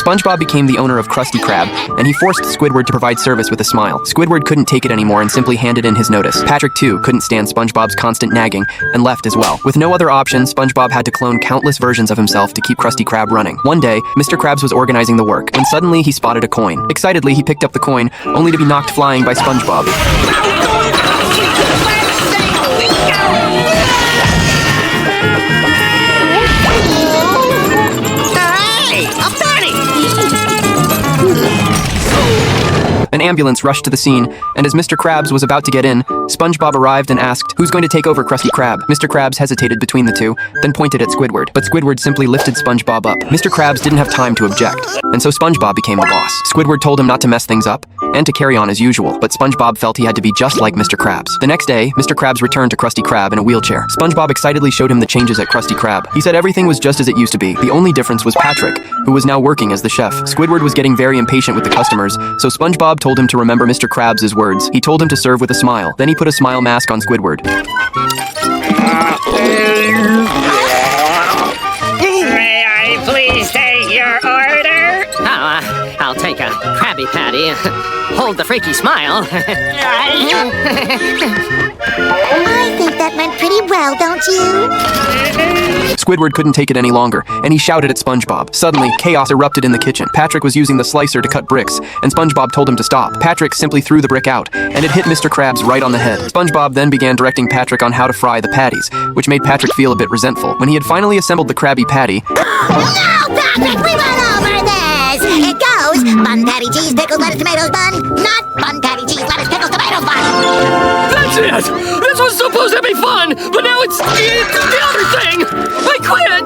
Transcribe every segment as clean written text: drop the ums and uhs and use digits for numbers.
SpongeBob became the owner of Krusty Krab, and he forced Squidward to provide service with a smile. Squidward couldn't take it anymore and simply handed in his notice. Patrick, too, couldn't stand SpongeBob's constant nagging and left as well. With no other option, SpongeBob had to clone countless versions of himself to keep Krusty Krab running. One day, Mr. Krabs was organizing the work, when suddenly he spotted a coin. Excitedly, he picked up the coin, only to be knocked flying by SpongeBob. An ambulance rushed to the scene, and as Mr. Krabs was about to get in, SpongeBob arrived and asked, "Who's going to take over Krusty Krab?" Mr. Krabs hesitated between the two, then pointed at Squidward, but Squidward simply lifted SpongeBob up. Mr. Krabs didn't have time to object, and so SpongeBob became the boss. Squidward told him not to mess things up, and to carry on as usual, but SpongeBob felt he had to be just like Mr. Krabs. The next day, Mr. Krabs returned to Krusty Krab in a wheelchair. SpongeBob excitedly showed him the changes at Krusty Krab. He said everything was just as it used to be. The only difference was Patrick, who was now working as the chef. Squidward was getting very impatient with the customers, so SpongeBob told him to remember Mr. Krabs' words. He told him to serve with a smile. Then he put a smile mask on Squidward. May I please take your order? Oh, I'll take a Krabby Patty. Hold the freaky smile. I think that went pretty well, don't you? Squidward couldn't take it any longer, and he shouted at SpongeBob. Suddenly, chaos erupted in the kitchen. Patrick was using the slicer to cut bricks, and SpongeBob told him to stop. Patrick simply threw the brick out, and it hit Mr. Krabs right on the head. SpongeBob then began directing Patrick on how to fry the patties, which made Patrick feel a bit resentful. When he had finally assembled the Krabby Patty... No, Patrick, we went over this! It goes bun, patty, cheese, pickles, lettuce, tomatoes, bun, not bun, patty, cheese, lettuce, pickles, tomatoes, bun! That's it! This was supposed to be fun, but now it's the other thing! I quit!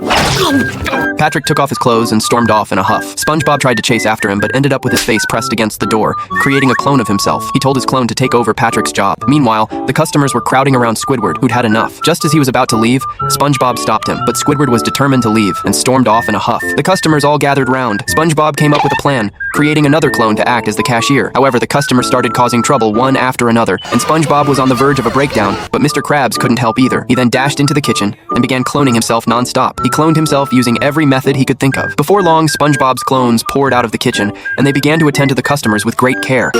Patrick took off his clothes and stormed off in a huff. SpongeBob tried to chase after him, but ended up with his face pressed against the door, creating a clone of himself. He told his clone to take over Patrick's job. Meanwhile, the customers were crowding around Squidward, who'd had enough. Just as he was about to leave, SpongeBob stopped him, but Squidward was determined to leave and stormed off in a huff. The customers all gathered round. SpongeBob came up with a plan, creating another clone to act as the cashier. However, the customers started causing trouble one after another, and SpongeBob was on the verge of a breakdown, but Mr. Krabs couldn't help either. He then dashed into the kitchen and began cloning himself non-stop. He cloned himself using every method he could think of. Before long, SpongeBob's clones poured out of the kitchen, and they began to attend to the customers with great care.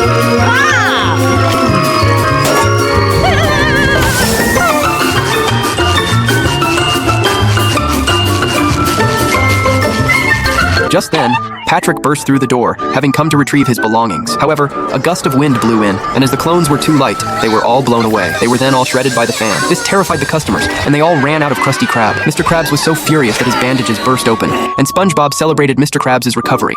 Just then, Patrick burst through the door, having come to retrieve his belongings. However, a gust of wind blew in, and as the clones were too light, they were all blown away. They were then all shredded by the fan. This terrified the customers, and they all ran out of Krusty Krab. Mr. Krabs was so furious that his bandages burst open, and SpongeBob celebrated Mr. Krabs' recovery.